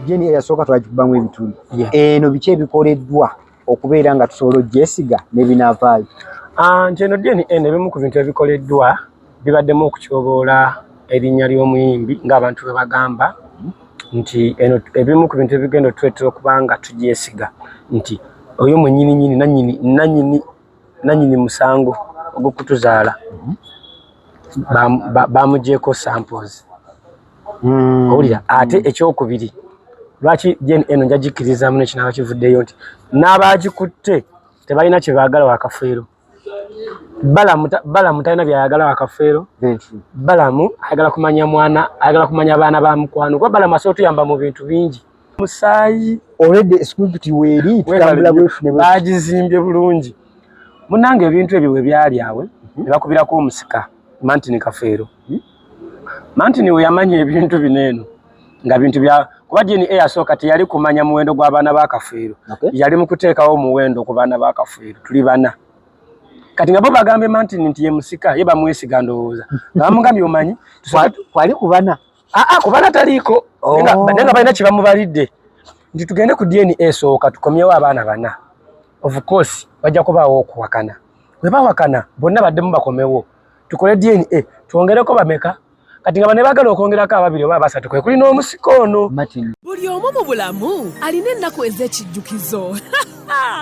DNA yasooka twagikubamu ebitundu eno biki ebikoleddwa okubeera nga tusobola ogyesiga n'ebinaavaayo? Nti eno DNA ebimu ku bintu ebikoleddwa bibaddemu okutyoboola erinnya ly'omuyimbi ng'abantu bwe bagamba nti eno ebimu ku bintu ebigenda otuleetera okuba nga tugyesiga nti oyo mwennyini nanyini musango ogw'okutuzaala bamugyeko samples. Owulira ate ekyokubiri lwaki DNA eno njagikkirizamu n'ekinaaba kivuddeyo nti n'abaagikutte tebalina kye baagala wakafeero. Balamu talina byayagala wakafeero. Balamu ayagala kumanya mwana, ayagala kumanya abaana ba mukwano. Kuba Balamu asobola tuyamba mu bintu bingi. Musaayi already script weeri tutambula bwefu baagizimbye bulungi. Munnange ebintu ebyo bwe byali awe ne bakubirako omusika Martin Kafeero. Martin we yamanya ebintu bineeno nga bintu bya kuba DNA yasooka teyali kumanya muwendo gw'abaana ba Kafeero. Yali mu kuteekawo omuwendo ku baana ba Kafeero tuli bana. Kati nga bo bagambe Martin nti ye musika ye bamwesiga ndowooza. Bamugambye omanyi kwali kubana. Kubana taliiko. Nga balina kye bamubalidde nti tugende ku DNA esooka tukomyewo abaana bana. Of course bajja kubaawo okuwakana. Bwe bawakana bonna baddemu bakomewo. Tukole DNA twongereko bameka. Kati nga bane bagala okwongerako ababiri oba basatu kwe kuli n'omusiko ono. Buli omu mu bulamu alina ennaku ez'ekijjukizo.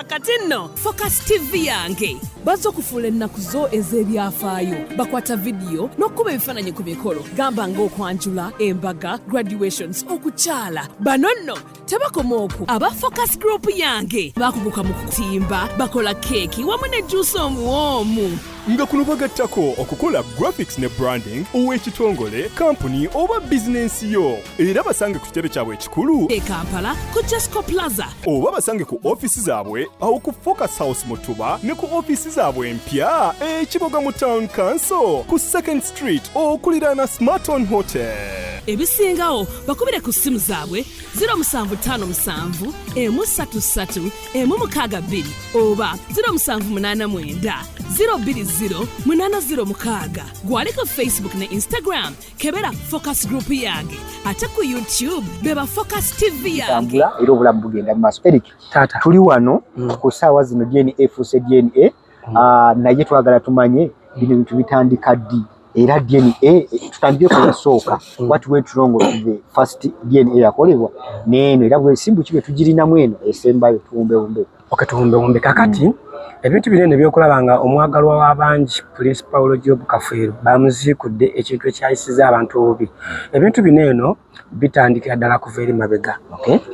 Kati nno Focus TV yange bazza okufuula ennaku zo ez'ebyafaayo. Bakwata vidiyo n'okkuba ebifaananyi ku mikolo gamba ng'okwanjula, embaga, graduations, okukyala. Bano nno tebakoma okwo. Aba Focus Group yange bakuguka mu kutimba, bakola keeki wamu ne juice omuwoomu. Nga kuno bagattako okukola graphics ne branding ow'ekitongole, kampuni oba bizinensi yo. Era basange ku kitebe kyabwe ekikulu e Kampala ku Jesco Plaza. Oba basange ku ofisi zaabwe awo ku Focus House Mutuba ne ku ofisi zaabwe empya Kiboga mu Town Council ku 2nd Street okuliraana Smarton Hotel. Ebisingawo bakubire ku simu zaabwe 0757 133 162 oba 0789 020 gwali ku Facebook ne Instagram kebera Focus Group yange ate ku YouTube beba Focus TV yange. Era obulamu bugenda mu maaso. Eric tuli wano ku ssaawa zino DNA efuuse DNA naye twagala tumanye bino bintu bitandika ddi era DNA tutandike ku yasooka what went wrong with the first DNA yakolebwa neeno era bwe simbu kibe tugirinamu eno esembayo tuwumbewumbe okatuwumbewumbe kakati ebintu binene byokulabanga omwagalwa w'abangi Principal Job Kafeero bamuziikudde ekintu ekyayisiza abantu obubi. Ebintu bineeno bitandikira ddala kuva eri mabega.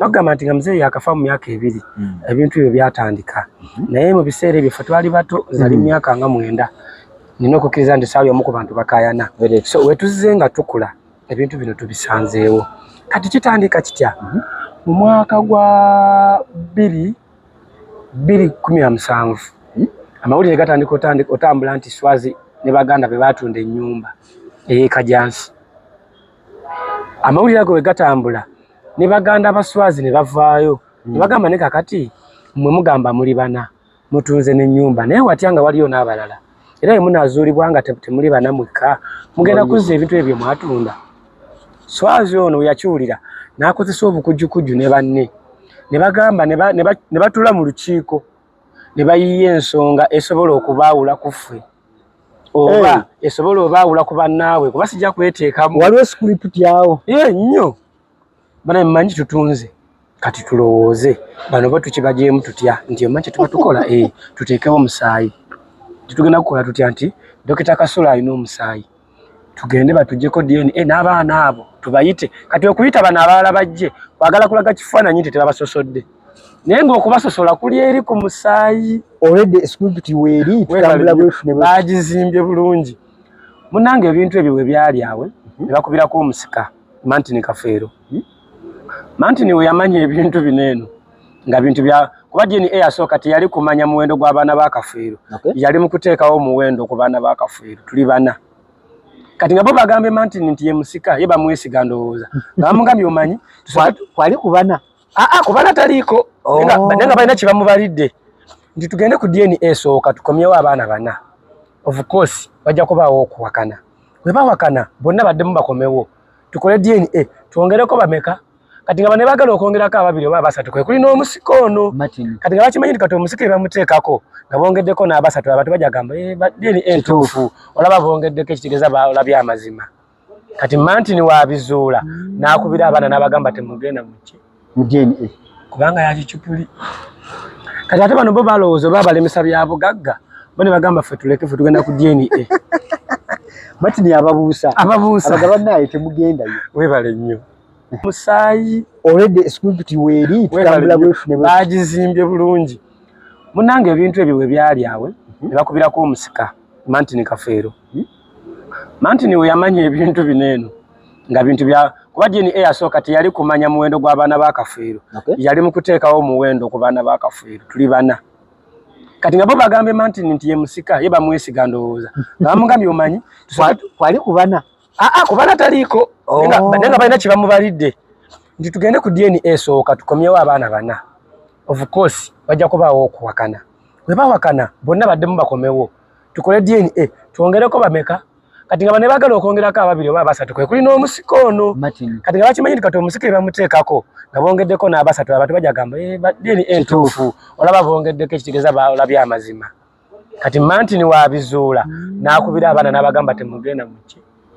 Bagamba nti nga muzeeyi akafa mu myaka 2 ebintu ebyo byatandika naye mu biseera ebyo twali bato zali myaka nga 9 nina okukkiriza nti saawa omu ku bantu bakaayana. So wetuzize nga tukula ebintu bino tubisanzeewo. Kati kitandika kitya mu mwaka gwa 2017 amawulire gatandika otambula nti Swazi ne baganda be batunda ennyumba Kajansi. Amawulire ago we gatambula ne baganda abaswazi ne bavaayo ne bagamba ne kakati mmwe mugamba muli bana mutunze n'ennyumba naye watyanga waliyo n'abalala era ye munaazuulibwa nga temuli bana mwekka mugenda kuzza ebintu ebyo mwatunda. Swazi ono yakiwulira n'akozesa obukujjukujju ne banne ne bagamba ne batula mu lukiiko ne bayiiya ensonga esobola okubaawula ku ffe oba esobola obaawula ku bannaabwe kuba sijja kweteekamu. Waliwo script yawo nnyo bana mmanyi tutunze kati tulowooze bano bo tukibajeemu tutya nti omanyi tuba tukola tuteekewo omusaayi tugenda kukola tutya nti Dokita Kasula alina omusaayi tugende batuggyeko DNA n'abaana abo tubayite kati okuyita bano abalala bajje kwagala kulaga kifaananyi nti tebabasosodde naye ng'okubasosola kuli eri ku musaayi already script weeri tutambula bwefu baagizimbye bulungi. Munnange ebintu ebyo bwe byali awe ne bakubirako omusika Martin Kafeero. Martin we yamanya ebintu bineeno nga bintu bya kuba DNA yasooka teyali kumanya muwendo gw'abaana ba Kafeero. Yali mu kuteekawo omuwendo ku baana ba Kafeero tuli bana. Kati nga bo bagambe Martin nti ye musika ye bamwesiga ndowooza. Bamugambye omanyi kwali kubana. Kubana taliiko. Nga balina kye bamubalidde nti tugende ku DNA esooka tukomyewo abaana bana. Of course bajja kubaawo okuwakana. Bwe bawakana bonna baddemu bakomewo. Tukole DNA twongereko bameka. kati nga bane bagala okwongerako ababiri oba abasatu kwe kuli n'omusiko ono kati nga bakimanyi kati omusiko bamuteekako nga bongeddeko n'abasatu abantu bajja gamba DNA entuufu olaba bongeddeko ekitegeeza olabye amazima kati Martin wabizuula n'akubira abaana n'abagamba temugenda mu DNA kubanga yakicupuli kati ate bano bo balowooza oba balemesa bya bugagga bone bagamba ffe tuleke ffe tugenda ku DNA Martin ababuusa abagaba naye temugendayo webale nnyo musaayi already script weeri tutambula bwefune bagizimbye bulungi munange ebintu ebyo we byali awe ne bakubirako omusika Martin Kafeero Martin we yamanya ebintu bineeno nga bintu bya kuba DNA yasooka teyali kumanya muwendo gw'abaana ba Kafeero yali mu kuteekawo omuwendo ku baana ba Kafeero tuli bana kati nga bo bagambe Martin nti ye musika ye bamwesiga ndowooza nga bamugambye omanyi kwali kubana kubana taliiko nga balina kye bamubalidde nti tugende ku DNA esooka tukomyewo abaana bana of course bajja kubaawo okuwakana bwe bawakana bonna baddemu bakomewo tukole DNA twongereko bameka kati nga bane bagala okwongerako ababiri oba abasatu kwe kuli n'omusiko ono kati nga bakimanyi kati omusiko bamuteekako nga bongeddeko n'abasatu abantu bajja gamba DNA entuufu olaba bongeddeko ekitegeeza olabye amazima kati Martin wabizuula n'akubira abaana n'abagamba temugenda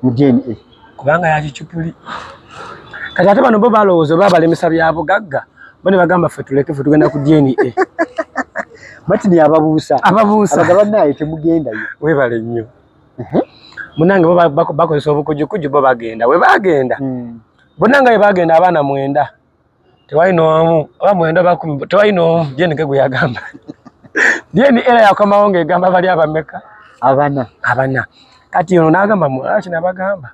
mu DNA kubanga yakicupuli kati ate bano bo balowooza oba balemesa bya bugagga bone bagamba ffe tuleke ffe tugenda ku DNA Martin ababuusa abagaba naye temugendayo webale nnyo munange bo bakozesa obukujjukujju bo bagenda we bagenda bonna nga we bagenda abaana 9 tewali n'omu oba 9 bakumi tewali n'omu jenike gwe yagamba DNA era yakomawo ng'egamba bali abameka abana kati ono n'agamba mulaki nabagamba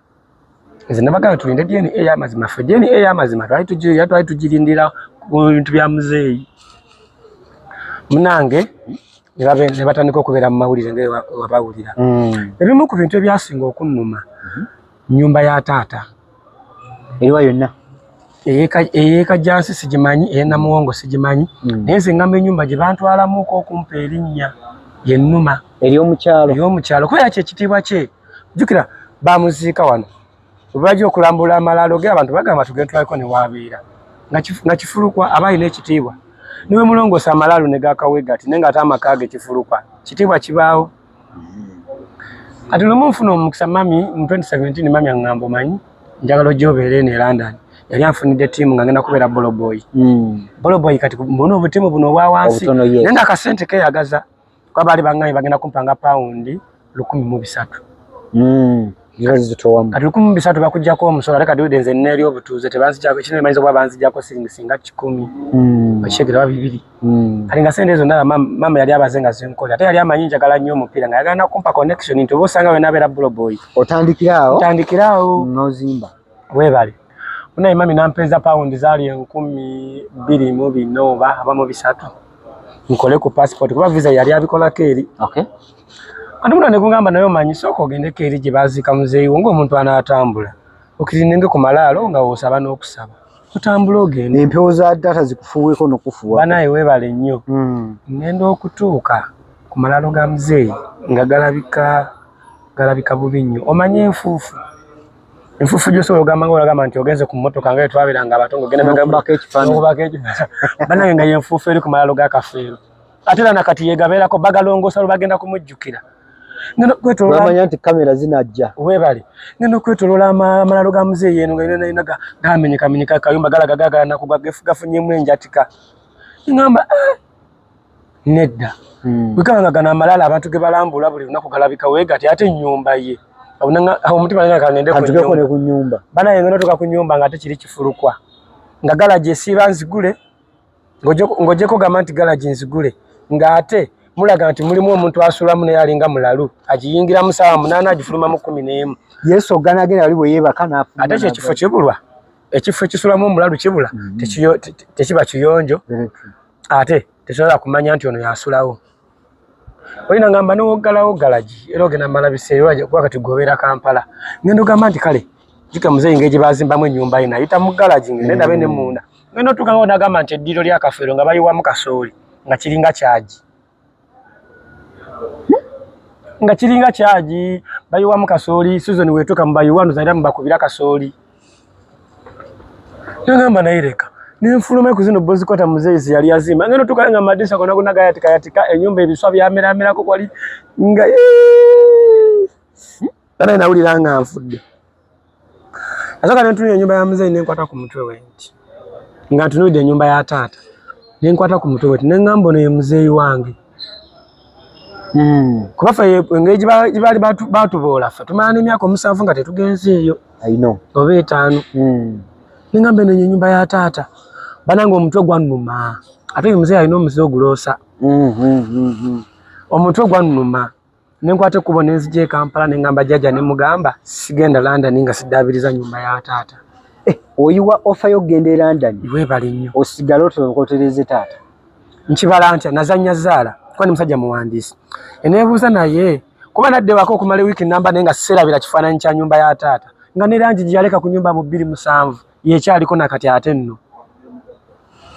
nze nabagamba tulinde DNA ey'amazima ffe DNA ey'amazima twali tugirindira ku bintu bya muzeeyi munange ne batandika okubeera mu mawulire nga wabawulira ebimu ku bintu ebyasinga okunnuma nnyumba ya taata eriwa yonna ey'ekajjansi sigimanyi ey'enamuwongo sigimanyi naye nze ngamba ennyumba gye bantwalamuko okumpa erinnya yennuma ey'omukyalo kubeera kyekitiibwa kye jjukira bamuziika wano bwe bajja okulambula amalaalo ge abantu bagamba tugende twaliko ne waabeera nga kifulukwa aba alina ekitiibwa niwe mulongoosa amalaalo ne gaakawegati naye ng'ate amaka ge kifulukwa kitiibwa kibaawo kati lumu nfuna omukisa mami mu 2017 mami aŋŋamba omanyi njagala ojja obeere eno e London yali anfunidde ttiimu nga ngenda kubeera Boloboy kati mbona obutiimu buno obwa wansi naye ng'akasente keeyagaza kuba baali baŋŋambye bagenda kumpanga pawundi 1,300 kati 1,300 bakuggyako omusolo ate kati nze nneeri obutuuze tebanzijjako ekino emanyiza okuba banzijjako singa 10 bakyegeraba 2 kati nga sente ezo ndaba mama yali abaze nga zinkola ate yali amanyi njagala nnyo omupiira nga yagala nakumpa connection nti oba osanga we nabeera Boloboy otandikiraawo n'ozimba weebale unaye mami nampeeza pawundi zaali 24,000 oba abamu 3 nkole ku passport kuba visa yali abikolako eri ate muno ne gugamba naye omanyi sooka ogendeko eri gye baziika muzeeyi wo ng'omuntu anaatambula okirinenge ku malaalo nga woosaba n'okusaba otambula ogenda empewo za data zikufuweeko n'okufuwa banaye weebale nnyo ngenda okutuuka ku malaalo ga muzeeyi nga galabika bubi nnyo omanyi enfuufu gy'osobola ogamba ng'olagamba nti ogenze ku mmotoka nga etwabeeranga abato ng'ogenda ekifaananyi banaye nga yenfuufu eri ku malaalo ga Kafeero ate era nakati yegabeerako bagalongoosa lwe bagenda kumujjukira bamanya nti kamera zinajja weebale ngenda okwetoloola amalaalo ga muzeeyi eno nga yinayina gamenyekamenyeka kayumba galagagagala nakugwa gafunyemu enjatika ngamba nedda bwekaba nga gano amalaalo abantu ge balambula buli lunaku galabika weegati ate ennyumba ye omutima nga ngende ku nnyumba banaye ngenda otuuka ku nnyumba nga ate kiri kifulukwa nga galaji esiiba nzigule ng'ogyeko gamba nti galaji nzigule ng'ate mulaga nti mulimu omuntu asulamu naye alinga mulalu agiyingiramu ssaawa 8 agifulumamu 11 yesu oganagenda wali bwe yeebaka n'afuna ate kyo ekifo kibulwa ekifo ekisulamu omulalu kibula tekiba kiyonjo ate tesobola kumanya nti ono yasulawo olina ngamba n'owoggalawo galaji era ogenda mala biseera kuba kati gobeera Kampala ngenda ogamba nti kale jika muzeeyi ng'egye bazimbamu ennyumba ye nayita mu galaji ngendabe ne munda ngenda otuuka nga onagamba nti eddiiro lya Kafeero nga bayiwamu kasooli nga kiringa kyagi bayiwamu kasooli sizoni wetuuka mu bayiwanu zaira mubakubira kasooli Ngamba naireka. Ninfuluma kuzino bozi kota muzeezi yali azima. Ngeno tukanga madisa kona kuna yatika enyumba ebiswa byameramera ko kwali nga Bana inawuliranga nfudde. Asaka nentunye enyumba ya muzeezi nenkwata ku mutwe wenti. Nga tunudde enyumba ya taata. Nenkwata ku mutwe wenti nengamba no ye muzeezi wange. Kubafa engeji bali batubola fa. Tumana emyaka 7 nga tetugenze eyo. I know. Oba 5. Nengamba no nyumba ya taata. Bananga omutwe gwanuma. Ate muzeezi alina omuze ogulosa. Omutwe gwanuma. Nenkwate kubona enzije Kampala nengamba jaja ne mugamba sigenda London nga sidabiriza nyumba ya taata. Oyiwa offer yo gende London. Iwe bali nnyo. Osigala otokotereze taata. Nchibala ntya nazanya zala. Kwani musajja muwandiisi. Enebuuza naye kuba nadde wako okumala wiki namba nenga serabira kifaananyi kya nyumba ya taata. Nga ne langi gyaleka ku nyumba mu 27 yekyaliko nakati ate nno.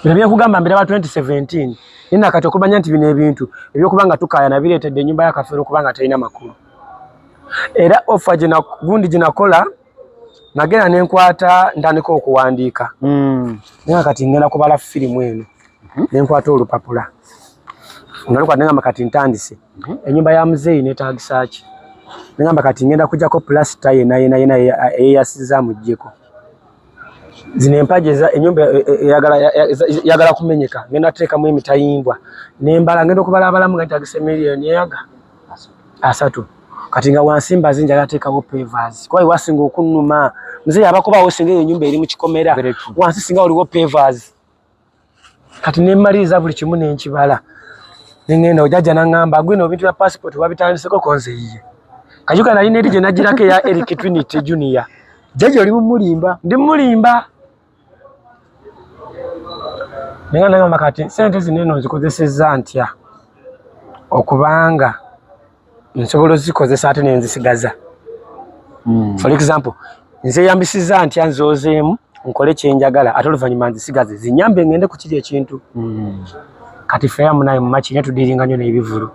Bino kugamba mbere ba 2017 nina kati okubanya nti bino ebintu ebyokubanga tukaya na biretedde nyumba ya Kafeero kubanga talina makulu. Era offer gina gundi ginakola nagenda nenkwata ndandika okuwandiika. Nina kati ngenda kubala firimu eno. Nenkwata olupapula. Ngalikuwa nengamba kati ntandise. Enyumba ya muzeeyi netagisa ki. Nengamba kati ngenda kujjako plaster yena eyasiza mujjeko. Zine empaje za enyumba yagala kumenyeka. Ngenda teekamu emitayimbwa. Nembala ngenda okubala abalamu nga ntagise million yaga. Asatu. Kati nga wansimba zinja yateekawo pavers. Kwa hiyo wasinga okunnuma. Muzeeyi abakuba osinga enyumba eri mu kikomera. Wansi singa oliwo pavers. Kati nemaliza buli kimu nenkibala. Nengenda ojaja nangamba gwino bintu ya passport wabitandiseko konze yiye. Kajuka na line rije najirake ya Eric Trinity Junior. Jaji oli mulimba. Ndi mulimba. Nengamba kati sente zineno nzikozeseza ntya. Okubanga nsobolo zikozesa ate nenzisigaza. For example, nze yambisiza ntya nzozeemu nkole kyenjagala ate oluvanyuma nzisigaze zinyambe ngende ku kiri ekintu. Kati feya munaye mu machi netu diringa nyo n'ebivulu.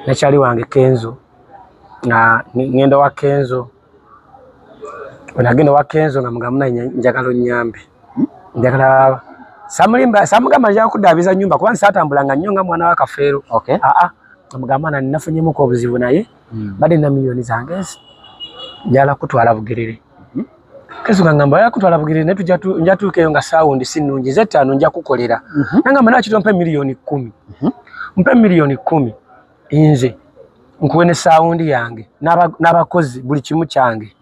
Nachali wange Kenzo. Na ngenda wa Kenzo. Onagenda wa Kenzo nga mugamuna njagalo nyambe. Njagala samugamba nja kudabiza nyumba kuba nsatambulanga nnyo nga mwana wa Kafeero. Okay. Mugamana ninafunyemu obuzibu naye. Bade na milioni zange. Njala kutwala Bugerere. Kenzo ngamba ya kutwala Bugerere netu njatuukeyo nga sound sinungi zetano nja kukolera. Nangamba nakito mpe milioni 10. Mpe milioni 10. Inze nkuwene sound yange n'abakozi buli kimu kyange.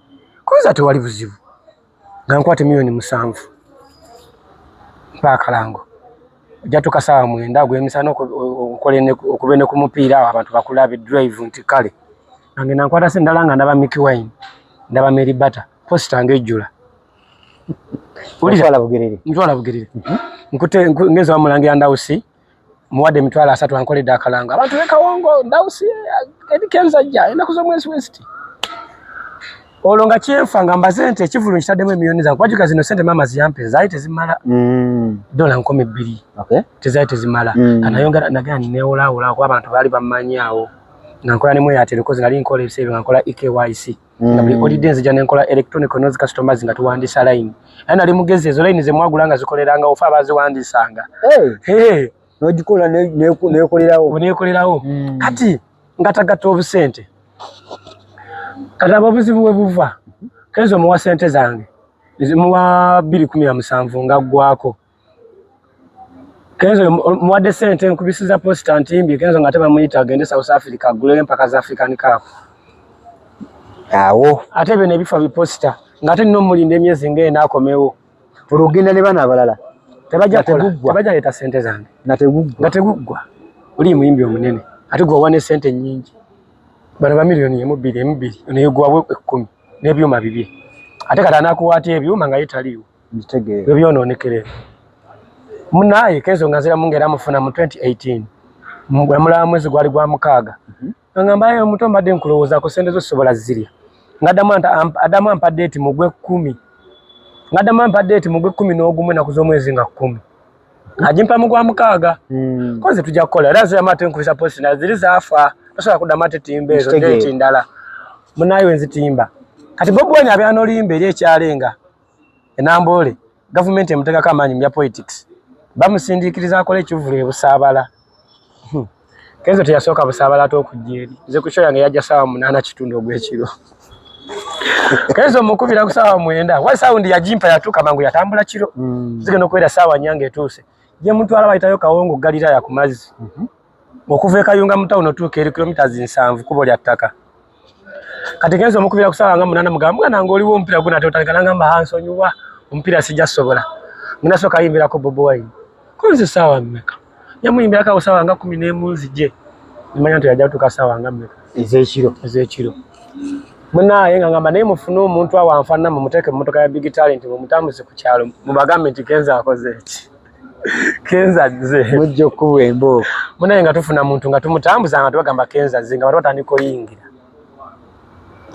Kuza tewali buzibu. Nga nkwate milioni 7. Bakalango. Jatuka sawa mwenda gwemisano okolene okubene ku mupiira abantu bakulabe drive nti kale. Nange nankwata sendalanga ndaba Mickey Wine. Ndaba Mary Butter. Posta ngejula. Ulitwala Bugerere. Mtwala Bugerere. Nkute ngezo amulange andausi. Muwade mitwala 3 ankole dakalanga. Abantu weka wongo ndausi edikenza jja ina kuzo mwezi west. Olonga chemfa ngamba sente ekivulu nkitademu emiliyoni zangu. Kwajuka zino sente mama ziyampe zaite zimala. Dola nkome 2. Okay. Tezaite zimala. Kanayongera nagani neola kwa abantu bali bamanyawo. Nankola ne mwe atelekoze nali nkola ebisebe nkola EKYC. Nabuli audience jana nkola electronic noise customers nga tuwandisa line. Ana ali mugeze ezo line ze mwagulanga zikoleranga ofa abazi wandisanga. Nojikola nekolerawo. Kati ngatagato obusente. Kata babuzibu webuva. Kenzo muwa sente zange. Muwa 217 ngagwako. Kenzo muwade sente nkubisiza posta ntimbi Kenzo ngateba muyita agende South Africa gule mpaka za African Cup. Awo ate bene bifa biposta ngate nno mulinde emyezi ngena akomewo. Olugenda ne bana abalala. Tebaja leta sente zange. Ngategugwa. Oli muyimbi omunene. Ate gwa wane sente nyingi. Bana ba milioni yemu 2 oneyegwa 10 n'ebyuma bibye. Ate kata nakuwate ebyuma nga yitaliwo. Ntegere. Byononekere. Munaye Kenzo ngazira mungera amufuna mu 2018. Mwamula mwezi gwali gwa mukaaga. Ngamba yo mutomba de nkulowoza ko sente zo sobola zirya. Adama ampa date mugwe 10. Ngadama ampa date mugwe 10 n'ogumwe na kuzo mwezi nga 10. Ajimpa mugwa mukaaga. Koze tujja kola. Razo ya mate nkubisa post na ziri zafa. Tosobola kudda mate timbe ezo date ndala. Munaye wenzi timba. Kati Bobo wanya abyano limbe eri ekyalenga. enambole government emuteka kamanyi mu politics bamusindikiriza akole ekivulu busabala Kenzo teyasoka busabala atokujeri nze kusho yange yajja sawa 8 ogwekiro Kenzo mukubira kusawa 9 wa sound ya jimpa yatuka mangu yatambula kiro zigeno kwera sawa nyange etuse je muntu alaba itayo kawongo galira ya kumazi okuva Kayunga mutauno tuke 7 km kubo lya ttaka kati Kenzo mukubira kusawa nga 8 mugamba nange oliwo ompira guna totandika ngamba hansonyuwa ompira sijja sobola munasoka yimbira ko Bobo Wine kunze sawa mmeka yamuyimbira ka usawa nga 11 zije nimanya nto yajja tukasawa nga mmeka ezekiro munaye ngamba naye mufuna omuntu awanfana mu muteke mmotoka ya big talent mu mutambuze ku kyalo mu bagamenti Kenza akoze eki Kenza ze mujjo kuwembo munaye nga tufuna muntu nga tumutambuza nga tubagamba Kenza ze nga batandiko yingira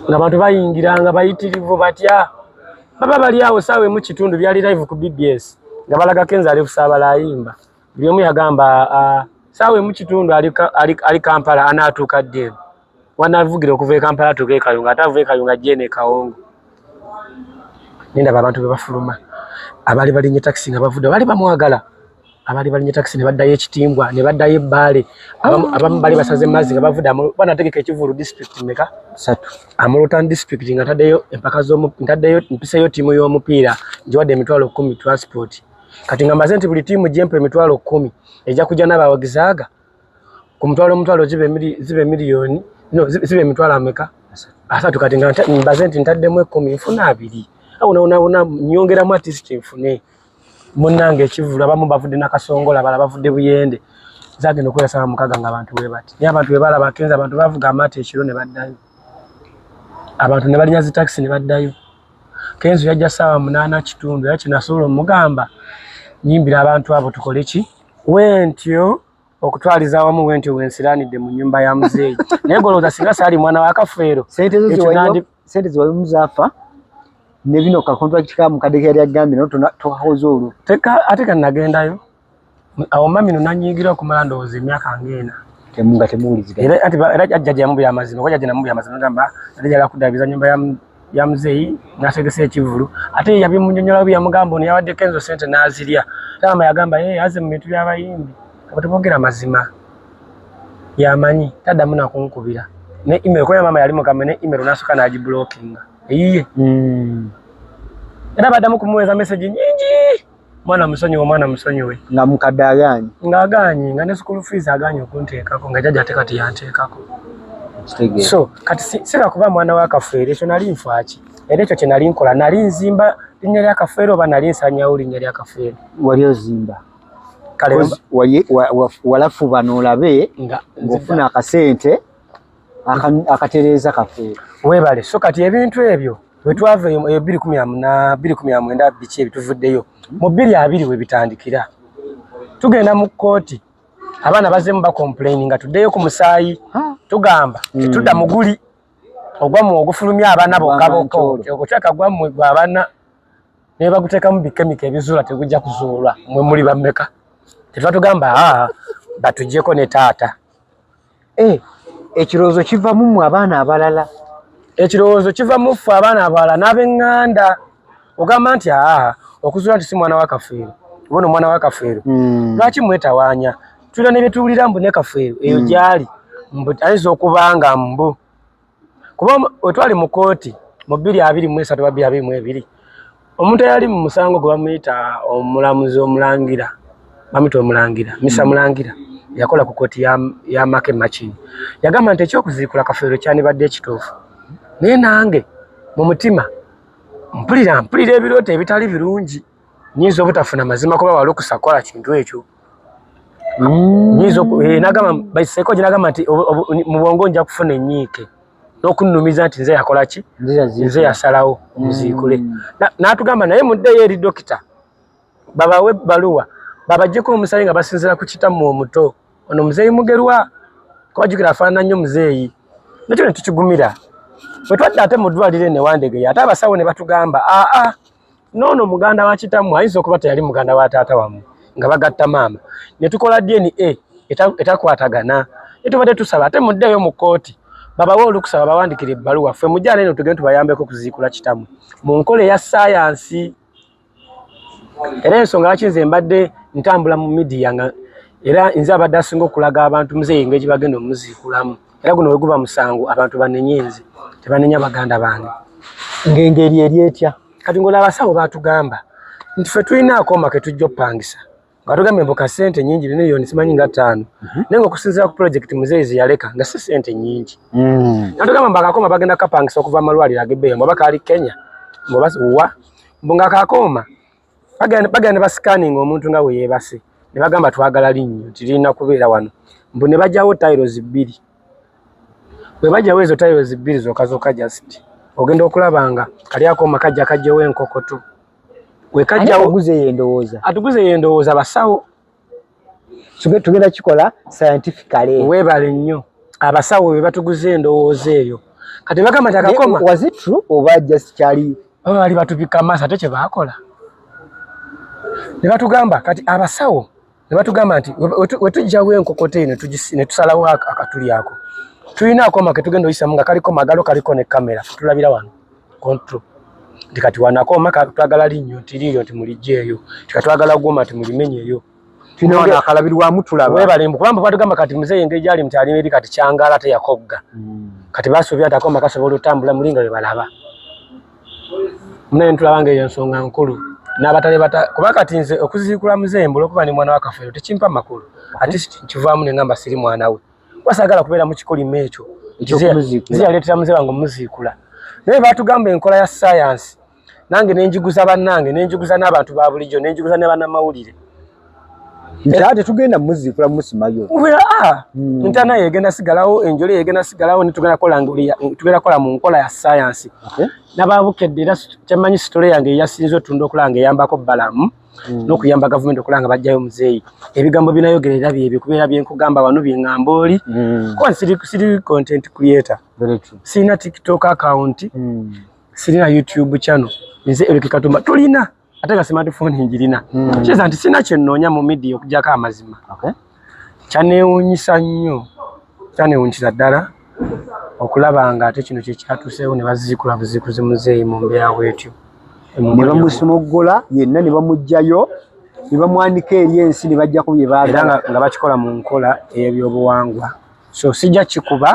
nga bantu bayingira nga bayitirivu batya baba bali awo sawe mu kitundu byali live ku BBS nga balaga Kenza ali kusabala ayimba buli omu yagamba sawe mu kitundu ali Kampala anatuka dde wanavugira okuva Kampala tuke Kayunga atavuye Kayunga jene Kawongo ninda abantu bebafuluma abali balinye taxi nga bavuda bali bamwagala abali balinye taxi ne baddayo ekitimbwa ne baddayo ebbale abamu bali basaze mazi nga bavuda banategeka ekivulu district meka 3 Amulutan district nga taddeyo empaka ntaddeyo mpiseyo timu y'omupiira njiwadde emitwalo 10 transport kati nga mazenti buli timu jempe emitwalo 10 ejja kujja n'abawagizaga ku mutwalo zibe miliyoni no zibe emitwalo ameka 3 kati nga mazenti ntaddemu 10 nfuna 2 una nyongera mu artist nfune munange ekivulu abamu bavudde nakasongola bala bavudde buyende zagenda okwesaba mukaga nga abantu we bati naye abantu bebala bakenza abantu bavuga amate ekiro ne baddayo abantu ne balinnya zi taxi ne baddayo Kenzo yajja sawa 8 kitundu yakinasolo mugamba nyimbira abantu abo tukole ki wentyo okutwaliza awamu wentyo wensiranidde mu nyumba ya muzeeyi naye goloza singa sali mwana wa Kafeero sente zo muzafa ne bino ka contract ka mukadeke yali agambi no tuhaozo olwo teka ateka nagendayo awo mami no nanyigira kumala ndoze emyaka ngena temunga temuliziga era ajjaje mu byamazima ko ajjaje mu byamazima ngamba ajjaje kudabiza nyumba ya muzeeyi nategese ekivulu ate yabi munyonyola bya mugambo ne yawadde Kenzo sente nazirya tama yagamba aze mu mitu y'abayimbi abatubogera mazima yamanyi tada muna kunkubira ne email ko ya mama yali mukame ne email nasuka naji blocking iye era badamu kumuweza message nyingi mwana musonyiwe nga mukadaganyi nga ne school fees aganyi okunteekako nga jaja tekati yanteekako so kati sira kuba mwana wa Kafeero ekyo nali nfaki era ekyo kye nali nkola nali nzimba linnya lya Kafeero oba nali nsanyawo linnya lya Kafeero wali ozimba kale walafu bano olabe ngofuna akasente akatereza Kafeero webale so kati ebintu ebyo wetwava 2019 biki ebituvuddeyo mu 2020 we bitandikira tugenda mu kooti abana bazemu ba complaining nga tuddeyo ku musaayi tugamba tudda muguli ogwamu ogufulumya abana bokaboko okuchaka gwamu abana ne baguteka mu bikemike ebizula tegujja kuzuulwa mwe muli bameka tetwatugamba batujjeko ne taata ekirowoozo kiva mu abana abalala ekirowoozo kiva mu ffe abaana abalala n'ab'eŋŋanda ogamba nti okuzuula nti si mwana wa Kafeero bono mwana wa Kafeero lwaki mwetawaanya tulina ne byetuwulira mbu ne Kafeero eyo gyali mbu ayinza okubanga mbu kuba wetwali mu kooti mu 2023 oba 2022 omuntu eyali mu musango gwe bamuyita omulamuzi omulangira bamuyita omulangira Mr. Mulangira yakola ku kooti ya Make Machine yagamba nti ekyokuziikula Kafeero kyandibadde ekituufu naye nange mu mutima mpulira ebirooto ebitali birungi nyinza obutafuna mazima kuba wali okusakola kintu ekyo nagamba baiseko ginagamba nti mu bwongo nja kufuna enyiike n'okunnumiza nti nze yakola ki nze yasalawo muziikule n'atugamba naye muddeyo eri dokita babawe baluwa babajjeko omusayi nga basinzira ku kitamu omuto ono muzeeyi Mugerwa kuba jjukira afaanana nnyo muzeeyi nekyo ne tukigumira bwe twadde ate mu ddwaliro ne Wandegeya ate abasawo ne batugamba noono muganda wa kitamu ayinza okuba teyali muganda wa taata wammwe nga bagatta maama ne tukola DNA etakwatagana ne tubadde tusaba ate muddeyo mu kooti babawe olukusa babawandikira ebbaluwa ffe mujjana eno tugende tubayambeko kuziikula kitamu mu nkola eya saayansi era ensonga lwaki nze mbadde ntambula mu media nga era nze abadde asinga okulaga abantu muzeeyi engeri bagenda omuziikulamu era guno weguba musango abantu banenye nze tebanenya baganda bange ng'engeri eri etya kati ngola abasawo batugamba nti ffe tulina akooma ke tujja oppangisa nga tugambye mbu ka ssente nnyingi miliyoni simanyi nga 5 naye ng'okusinziira ku pulojekiti muzeeyi ze yaleka nga si ssente nnyingi natugamba mbu akakooma bagenda kapangisa okuva amalwaliro ag'ebbeeyo mbu bakaali Kenya mbuwa mbu nga akakooma bagenda ne basikaninga omuntu nga bwe yeebase ne bagamba twagala linnyo nti lirina kubeera wano mbu ne bajjawo tayirozi 2 bwe bajjawo ezo tayirozi 2 zokka just ogenda okulaba nga kali akooma kajjawo enkokoto we kajjawo atuguze yendowooza basawo tugenda kikola scientifically weebale nnyo abasawo be batuguze endowooza eyo kati bagamba nti akakooma was it true oba just kyali bali batupika amaaso ate kye baakola ne batugamba kati abasawo ne batugamba nti we tujjawo enkokoto eno ne tusalawo akatuli ako tulina akooma ke tugenda oyisamu nga kaliko magalo kaliko ne kamera tulabira wano control nti kati wanakooma twagala linnyo nti liiryo nti mulijjeeyo tikatwagala goma nti mulimenyeeyo tulina wano akalabirwamu tulaba weebale mbu kubanga batugamba kati muzeeyi engeri gyali nti ali eri kati kyangala teyakogga kati basuubira nti akooma kasobola otambula mulinga lwe balaba munaye ntulaba ng'eyo ensonga nkulu n'abatale kuba kati nze okuziikula muzeeyi mbula okuba ni mwana wa Kafeero tekimpa makulu ate nkivaamu ne ngamba siri mwana we wasagala kubeera mu kikolimo ekyo ziyaleetera muzeeyi wange omuziikula naye batugamba enkola ya science nange nenjiguza bannange nenjiguza n'abantu ba bulijjo nenjiguza ne bannamawulire ate tugenda muziikula musimayo ntana yegenda sigalawo enjole yegenda sigalawo netugenda kola mu nkola ya science n'ababukedde era kyemanyi sitole yange eyasinze otunda okulanga eyambako balamu n'okuyamba gavumenti okulanga bajjayo muzeeyi ebigambo binayogera era byebyo kubeera byenkugamba wano byeŋŋamba oli kuba siri content creator sirina tiktok account sirina youtube channel nze Eric Katumba tulina ate nga smartphone njirina kiza nti sina kyennoonya mu media okujjako amazima kyaneewuunyisa nnyo kyaneewuunyisa ddala okulaba nga ate kino kyekyatuuseewo ne baziikula buziikuzi muzeeyi mu mbeera bwetyo ne bamusumoggola yenna ne bamugjayo ne bamwanika eri ensi ne bajjako bye baagala nga bakikola mu nkola ey'ebyobuwangwa so sijja kikuba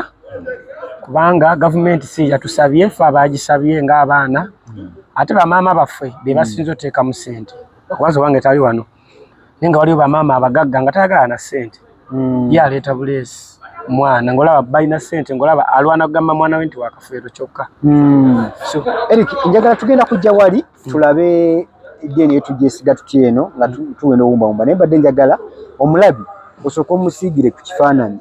kubanga gavumenti si yatusabye ffe abaagisabye ng'abaana ate bamaama baffe be basinze oteekamu ssente okubanza owange tali wano naye nga waliwo bamaama abagagga nga tayagala na ssente ye aleeta buleesi mwana ng'olaba balina ssente ng'olaba alwana kugamba mwana we nti wa Kafeero kyokka so Eric njagala tugenda kujja wali tulabe eddiini yetugyesiga tutya eno nga tuwenda owumbawumba naye mbadde njagala omulabi osooka omusiigire ku kifaananyi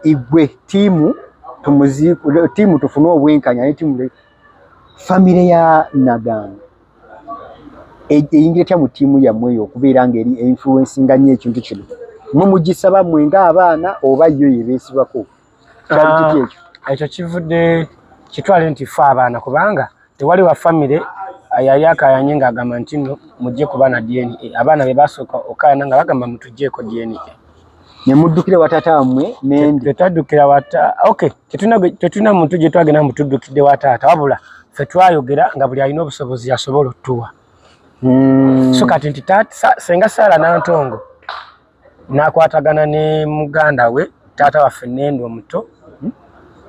igwe tiimu tufune obwenkanya ne tiimu famire ya Naganga eyingira etya mu tiimu yammwe eyo okubeera ng'eri influencinga nnyo ekintu kino mugisaba mmwe ng'abaana oba yo yebeesibako kyali kiti ekyo ekyo kivudde kitwale nti ffe abaana kubanga tewali wa famire yali akayanye ng'agamba nti nno mujje kuba na DNA abaana be basooka okayana nga bagamba mutuggyeko DNA ne muddukire wa taata wammwe nendi tetwaddukira tetulina muntu gye twagenda mutuddukidde wa taata wabula ffe twayogera nga buli alina obusobozi yasobola otuwa so kati nti senga Saala Nantongo n'akwatagana ne muganda we taata waffe Nendo omuto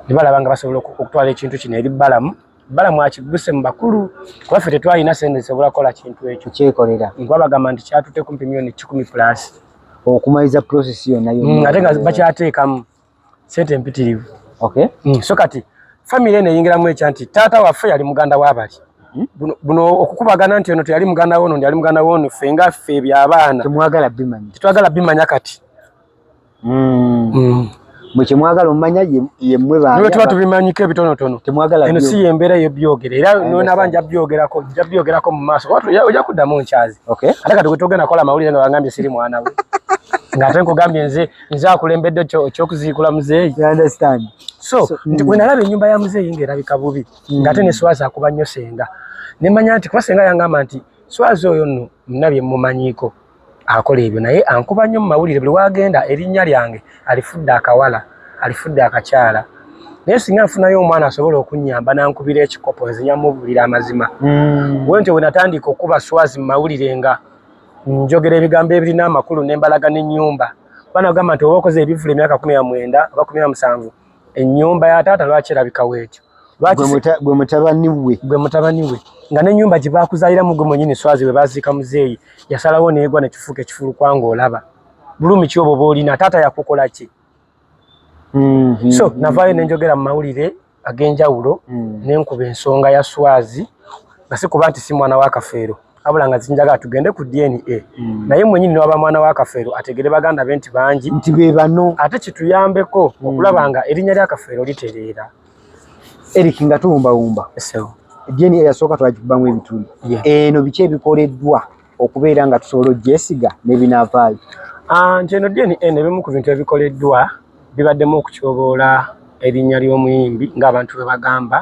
ne balaba nga basobola okutwala ekintu kino eri balamu akiguse mu bakulu kuba ffe tetwalina sente zisobola kukola kintu ekyo kyekolera nkuba bagamba nti kyatute kumpi miliyoni 10+ okumaliza process yonna ate nga bakyateekamu sente mpitirivu so kati famire eno eyingiramu ekya nti taata waffe yali muganda w'abali buno okukubagana nti ono teyali muganda wono ndi ali muganda wono ffe nga ffe ebyabaana tetwagala bimanya kati mwe kyemwagala omumanya yemmwe niwe tuba tubimanyiko ebitonotono eno si yembeera eyobyogera era nonaba nja byogerako mu maaso ojja kuddamu nkyazi ate kati gwetogenda kola amawulire nga bagambye siri mwana we ng'ate nkugambye nze akulembedde ekyokuziikula muzeeyi so bwe nalaba ennyumba ya muzeeyi ng'erabika bubi ng'ate ne Swazi akuba nnyo senga ne manya nti kuba senga yangamba nti Swazi oyo nno munabye mumanyiiko akola ebyo naye ankuba nnyo mu mawulire buli wagenda erinnya lyange alifudde akawala alifudde akakyala naye singa nfunayo omwana asobola okunnyamba nankubira ekikopo ezinyamubulira amazima wente we natandika okuba swazi mu mawulire nga njogera ebigambo ebirina amakulu n'embalaga n'ennyumba bana gamba nti oba okoze ebivula emyaka 19 oba 17 ennyumba ya taata lwaki erabikawo ekyo gwe mutabani we nga n'ennyumba gye baakuzaaliramu gwe mwennyini swazi we baziika muzeeyi yasalawo neegwa nekifuuka ekifulukwa ng'olaba bulumi ki obwo boolina taata yakukola ki so navaayo nenjogera mu mawulire ag'enjawulo nenkuba ensonga ya swazi nga si kuba nti si mwana wa Kafeero abula nga zinjagala tugende ku DNA naye mwennyini n'waba mwana wa Kafeero ategere baganda be nti bangi nti be bano ate kituyambeko okulaba nga erinnya lya Kafeero litereera. Eric nga tuwumbawumba DNA yasooka twagikubamu ebituli eno biki ebikoleddwa okubeera nga tusobola ogyesiga n'ebinaavaayo? Nti eno DNA nebimu ku bintu ebikoleddwa bibaddemu okutyoboola erinnya ly'omuyimbi ng'abantu bwe bagamba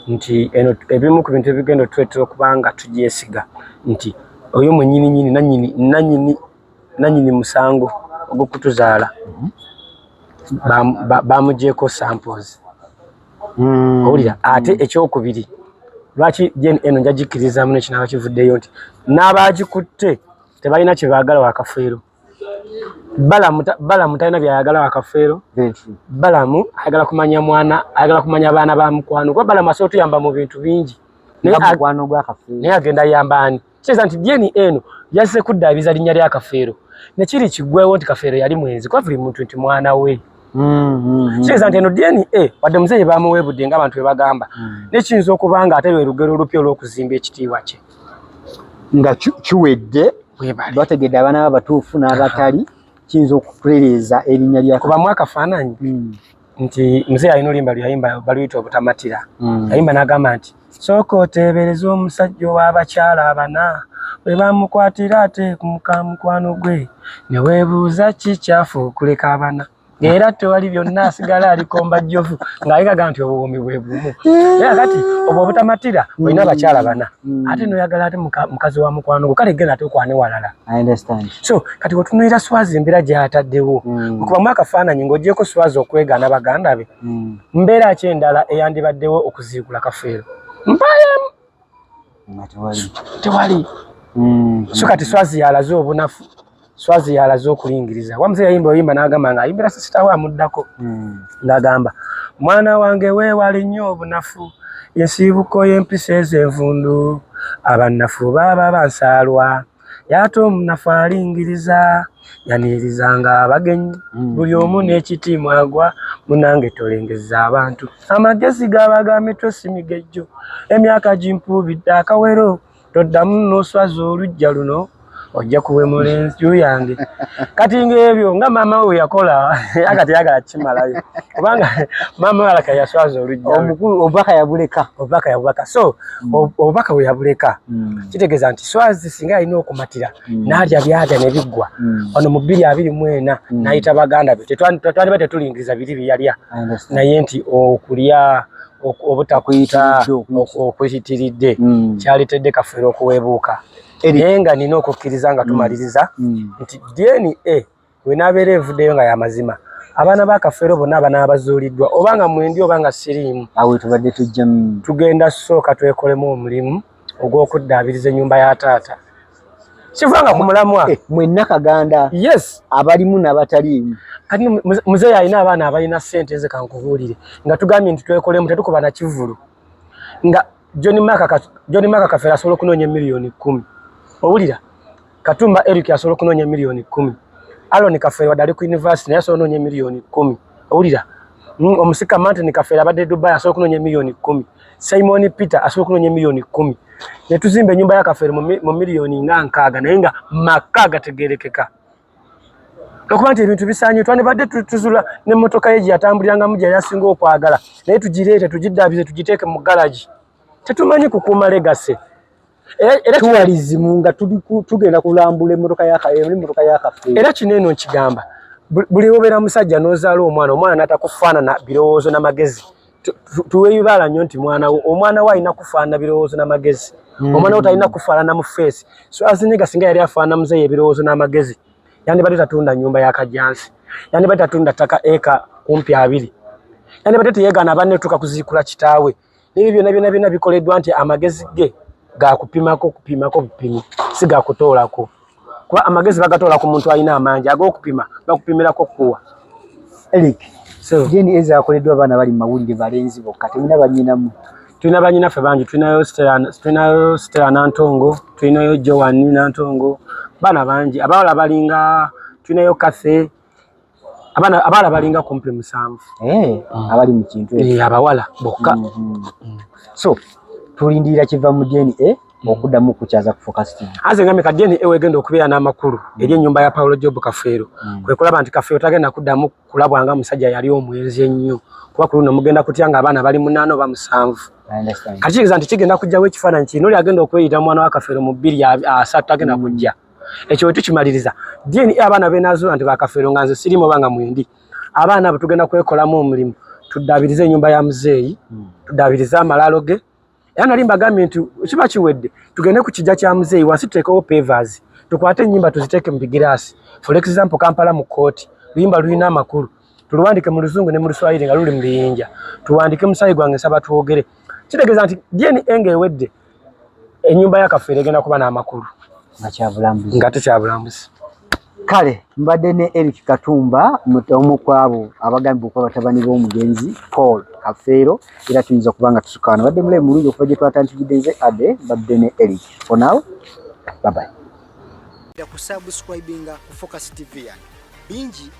nti eno ebimu ku bintu ebigenda tuletera okuba nga tugyesiga nti oyo mwennyini nanyini musango ogw'okutuzaala bamugyeko samples. Owulira ate ekyokubiri lwaki eno njagikkirizamu nekinaaba kivuddeyo nti n'abaagikutte tebalina kye baagala wa Kafeero. Balamu talina byayagala wa Kafeero. Balamu ayagala kumanya mwana, ayagala kumanya abaana ba mukwano kuba Balamu asobola tuyamba mu bintu bingi naye agenda yamba ani kitegeeza nti DNA eno yazze kuddaabiza linnya lya Kafeero nekiri kiggwewo nti Kafeero yali mwenzi kuba buli muntu nti mwana we. Kitegeeza nti eno DNA wadde muzeeyi bamuweebudde ng'abantu bwe bagamba nekiyinza okuba nga ate lwe lugero olupya olw'okuzimba ekitiibwa kye nga kiwedde bategedde abaana b'abatuufu n'abatali kiyinza okutuleereza erinnya lya kubamu akafaananyi nti muzeeyi alina oluyimba luyayimba baluyita obutamatira yayimba n'agamba nti sooka oteebereza omusajja ow'abakyala abana bwe bamukwatira ate ku mukwano gwe ne weebuuza kikyafu okuleka abana era tewali byonna asigala alikomba jjovu ng'ayagaga nti obuwumi bwe bumu era kati obwo obutamatira olina abakyala bana ate noyagala ate mukazi wa mukwano gwe kale genda ate okwane walala. So kati wetunuulira Swazi embeera gy'ataddewo okubamu akafaananyi ng'ogyeko Swazi okwegaana baganda be mbeera ki endala eyandibaddewo okuziikula Kafeero mpaayemu tewali. So kati Swazi yalaze obunafu Swazi yalaze okulingiriza wamuze yayimba oyimba n'agamba nga ayimbira sisitawe amuddako ng'agamba mwana wange weewale nnyo obunafu ensiibuko y'empisa ez'envundu abannafu baba bansaalwa y'ate omunafu alingiriza yaniirizanga abagenyi buli omu n'ekitiibwa agwa munange tolengeza abantu amagezi g'abagambe tosimigejjo emyaka gimpuubidde akawero toddamu n'oswaza olujja luno ojja kuwemula enju yange kati ng'ebyo nga maama we yakola akati yagala kimalayo kubanga maama we alaka yaswaza olujja omukulu obubaka yabuleka so obubaka we yabuleka kitegeeza nti Swazi singa alina okumatira n'alya byalya ne biggwa ono mu 2024 n'ayita baganda be tetwandibadde tetulingiriza biri byeyalya naye nti okulya obutakwita okwitiridde kyalitedde Kafeero okuweebuuka naye nga nina okukkiriza nga tumaliriza nti DNA wenaabeera evuddeyo nga y'amazima abaana ba Kafeero bonna abana abazuuliddwa obanga mwendi obanga siriimu awe tubadde tujjamu tugenda sooka twekolemu omulimu ogw'okuddaabiriza ennyumba ya taata kivanga ku mulamwa mwenna Kaganda yes abalimu n'abataliimu kati muzeeyi alina abaana abalina ssente ze kankubuulire nga tugambye nti twekolemu tetukuba na kivulu nga John Maka Kafeero asobola okunoonya miliyoni 10 owulira Katumba Eric asobola okunoonya miliyoni 10 Alon Kafeero wadde ali ku university naye asobola okunoonya miliyoni 10 owulira omusika Martin Kafeero abadde Dubai asobola okunoonya miliyoni 10 Simon Peter asobola okunoonya miliyoni 10 ne tuzimba ennyumba ya Kafeero mu miliyoni nga 6 naye nga maka gategerekeka okuba nti ebintu bisaanye twandibadde tuzula n'emmotoka ye gye yatambulirangamu gye yasinga okwagala naye tugireete tugiddaabize tugiteeke mu galaji tetumanyi kukuuma legase era tuwalizimu nga tugenda kulambula emmotoka ya Kafeero era kino eno nkigamba buli obeera musajja n'ozaala omwana n'atakufaanana birowoozo n'amagezi tuweeyubaala nnyo nti omwana we alina kufaanana birowoozo n'amagezi omwana we talina kufaanana mu feesi Swazi Nyiga singa yali afaanana muzeeyi ebirowoozo n'amagezi yandibadde tatunda nnyumba ya Kajjansi yandibadde tatunda ttaka eka kumpi 2 yani batete yegana banne tuka kuzikula kitaawe n'ebyo byonna bikoleddwa nti amagezi ge kupimako bupimi siga kutoolako kuba amagezi bagatoola ku muntu alina amangi ag'okupima bakupimirako kuwa. Eric, so DNA zakoleddwa abaana bali mawulire balenzi bokka temina bannyinamu. Tulina bannyinaffe bangi, tulinayo Stella Nantongo, tulinayo Joan Nantongo, baana bangi abawala balinga, tulinayo Kathe, abawala balinga kumpi 7. Abali mu kintu abawala bokka. So tulindirira kiva mu DNA okuddamu kukyaza ku Focus TV. Aze ngambe ka DNA wegenda okubeera n'amakulu eri ennyumba ya Paulo Job Kafeero. Kwe kulaba nti Kafeero tagenda kuddamu kulabwanga musajja yali omwenzi ennyo kuba ku luno mugenda kutya nga abaana bali 8 oba 7. Kakiza nti kigenda kujjawo ekifaananyi kino oli agenda okweyita mwana wa Kafeero mu 2 agenda kujja. Ekyo bwe tukimaliriza DNA abaana beenazuula nti ba Kafeero nga nze sirimu oba nga mwendi abaana abo tugenda kwekolamu omulimu tuddaabiriza ennyumba ya muzeeyi tuddaabiriza amalaalo ge era nali mbagambye nti kiba kiwedde tugende ku kijja kya muzeeyi wansi tuteekewo pavers tukwate ennyimba tuziteeke mu bigiraasi for example Kampala mu kooti luyimba lulina amakulu tuluwandike mu Luzungu ne mu Luswayiri nga luli mu Liyinja tuwandike Musaayi gwange nsaba twogere kitegeeza nti DNA ng'ewedde ennyumba ya Kafeero egenda kuba n'amakulu nga tekyabulambuzi. Kale mbadde ne Eric Katumba omu kwabo abagambye okuba batabani b'omugenzi Paul Kafeero era tuyinza kubanga tusukana badde mulebe mulungi okuva gye twatandikidde nze ade badde ne Eric. For now, bye bye. Kusubscribinga ku Focus TV yange bingi